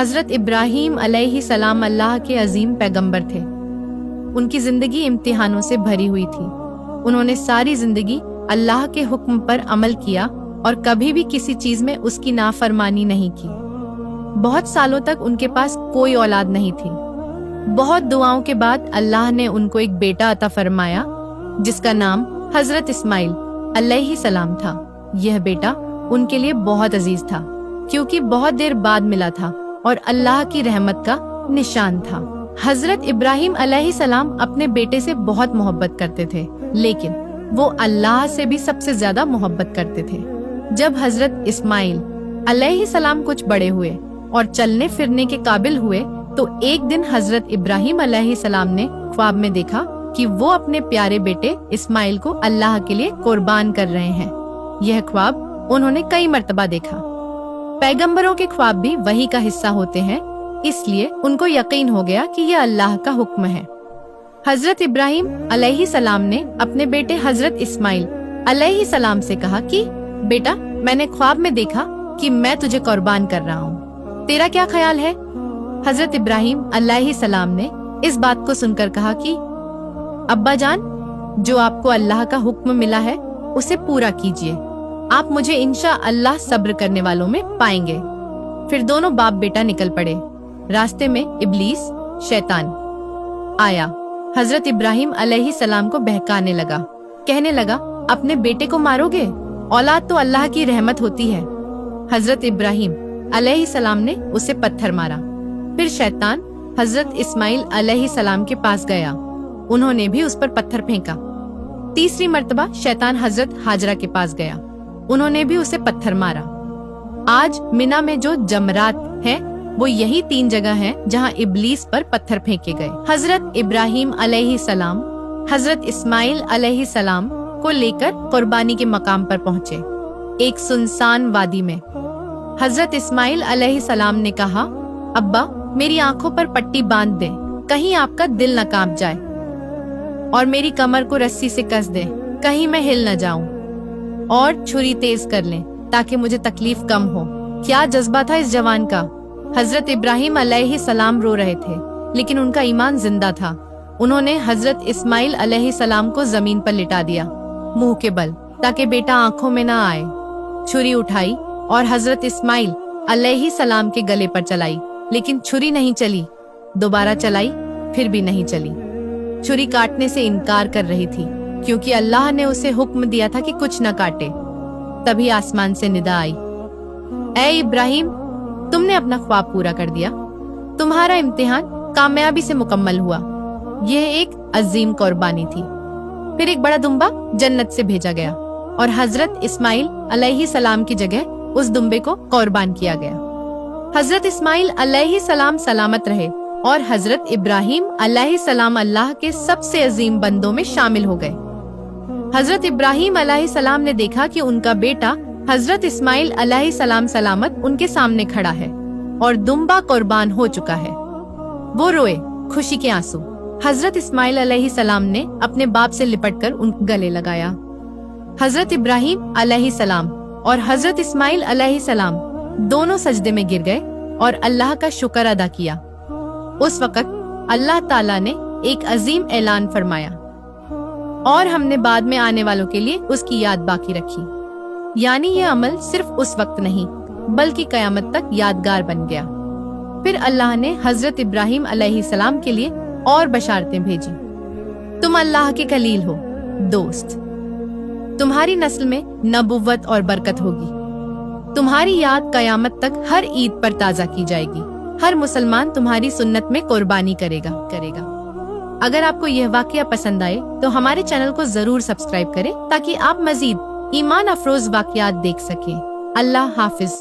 हजरत इब्राहीम अलैहिस्सलाम अल्लाह के अजीम पैगंबर थे। उनकी जिंदगी इम्तिहानों से भरी हुई थी। उन्होंने सारी जिंदगी अल्लाह के हुक्म पर अमल किया और कभी भी किसी चीज में उसकी नाफरमानी नहीं की। बहुत सालों तक उनके पास कोई औलाद नहीं थी। बहुत दुआओं के बाद अल्लाह ने उनको एक बेटा अता फरमाया जिसका नाम हजरत इस्माइल अलैहिस्सलाम था। यह बेटा उनके लिए बहुत अजीज था क्योंकि बहुत देर बाद मिला था और अल्लाह की रहमत का निशान था। हजरत इब्राहीम अलैहिस्सलाम अपने बेटे से बहुत मोहब्बत करते थे, लेकिन वो अल्लाह से भी सबसे ज्यादा मोहब्बत करते थे। जब हजरत इस्माइल अलैहिस्सलाम कुछ बड़े हुए और चलने फिरने के काबिल हुए तो एक दिन हजरत इब्राहीम अलैहिस्सलाम ने ख्वाब में देखा कि वो अपने प्यारे बेटे इस्माइल को अल्लाह के लिए कुर्बान कर रहे हैं। यह ख्वाब उन्होंने कई मर्तबा देखा। पैगंबरों के ख्वाब भी वही का हिस्सा होते हैं, इसलिए उनको यकीन हो गया कि यह अल्लाह का हुक्म है। हजरत इब्राहीम अलैहिस्सलाम ने अपने बेटे हजरत इस्माइल अलैहिस्सलाम से कहा कि बेटा, मैंने ख्वाब में देखा कि मैं तुझे कुर्बान कर रहा हूँ, तेरा क्या ख्याल है? हजरत इब्राहीम अलैहिस्सलाम ने इस बात को सुनकर कहा कि अब्बा जान, जो आपको अल्लाह का हुक्म मिला है उसे पूरा कीजिए। आप मुझे इंशाअल्लाह सब्र करने वालों में पाएंगे। फिर दोनों बाप बेटा निकल पड़े। रास्ते में इब्लीस शैतान आया। हजरत इब्राहीम अलैहिस्सलाम को बहकाने लगा, कहने लगा, अपने बेटे को मारोगे? औलाद तो अल्लाह की रहमत होती है। हजरत इब्राहीम अलैहिस्सलाम ने उसे पत्थर मारा। फिर शैतान हजरत इस्माइल अलैहिस्सलाम के पास गया, उन्होंने भी उस पर पत्थर फेंका। तीसरी मर्तबा शैतान हजरत हाजरा के पास गया, उन्होंने भी उसे पत्थर मारा। आज मिना में जो जमरात है वो यही 3 जगह हैं जहां इब्लीस पर पत्थर फेंके गए। हजरत इब्राहीम अलैहिस्सलाम हजरत इस्माइल अलैहिस्सलाम को लेकर कुर्बानी के मकाम पर पहुँचे। एक सुनसान वादी में हजरत इस्माइल अलैहिस्सलाम ने कहा, अब्बा, मेरी आंखों पर पट्टी बांध दे, कहीं आपका दिल न कांप जाए, और मेरी कमर को रस्सी से कस दे, कहीं मैं हिल न जाऊं, और छुरी तेज कर लें ताकि मुझे तकलीफ कम हो। क्या जज्बा था इस जवान का। हजरत इब्राहीम अलैहिस्सलाम रो रहे थे, लेकिन उनका ईमान जिंदा था। उन्होंने हजरत इस्माइल अलैहिस्सलाम को जमीन पर लिटा दिया, मुंह के बल, ताकि बेटा आंखों में न आए। छुरी उठाई और हजरत इस्माइल अलैहिस्सलाम के गले पर चलाई, लेकिन छुरी नहीं चली। दोबारा चलाई, फिर भी नहीं चली। छुरी काटने से इनकार कर रही थी क्योंकि अल्लाह ने उसे हुक्म दिया था कि कुछ न काटे। तभी आसमान से निदा आई, ऐ इब्राहीम, तुमने अपना ख्वाब पूरा कर दिया, तुम्हारा इम्तिहान कामयाबी से मुकम्मल हुआ। यह एक अजीम कुर्बानी थी। फिर एक बड़ा दुम्बा जन्नत से भेजा गया और हजरत इस्माइल अलैहिस्सलाम की जगह उस दुम्बे को कुर्बान किया गया। हजरत इस्माइल अलैहिस्सलाम सलामत रहे और हजरत इब्राहीम अलैहिस्सलाम अल्लाह के सबसे अजीम बंदों में शामिल हो गए। हजरत इब्राहीम अलैहिस्सलाम ने देखा कि उनका बेटा हजरत इस्माइल अलैहिस्सलाम सलामत उनके सामने खड़ा है और दुम्बा कुर्बान हो चुका है। वो रोए, खुशी के आंसू। हजरत इस्माइल अलैहिस्सलाम ने अपने बाप से लिपटकर उन गले लगाया। हजरत इब्राहीम अलैहिस्सलाम और हजरत इस्माइल अलैहिस्सलाम दोनों सजदे में गिर गए और अल्लाह का शुक्र अदा किया। उस वक़्त अल्लाह ताला ने एक अजीम ऐलान फरमाया, और हमने बाद में आने वालों के लिए उसकी याद बाकी रखी। यानी यह अमल सिर्फ उस वक्त नहीं बल्कि कयामत तक यादगार बन गया। फिर अल्लाह ने हजरत इब्राहीम अलैहिस्सलाम के लिए और बशारतें भेजी। तुम अल्लाह के खलील हो, दोस्त। तुम्हारी नस्ल में नबुव्वत और बरकत होगी। तुम्हारी याद कयामत तक हर ईद पर ताज़ा की जाएगी। हर मुसलमान तुम्हारी सुन्नत में कुर्बानी करेगा। अगर आपको यह वाकया पसंद आए तो हमारे चैनल को जरूर सब्सक्राइब करें ताकि आप मजीद ईमान अफरोज वाकयात देख सकें। अल्लाह हाफिज।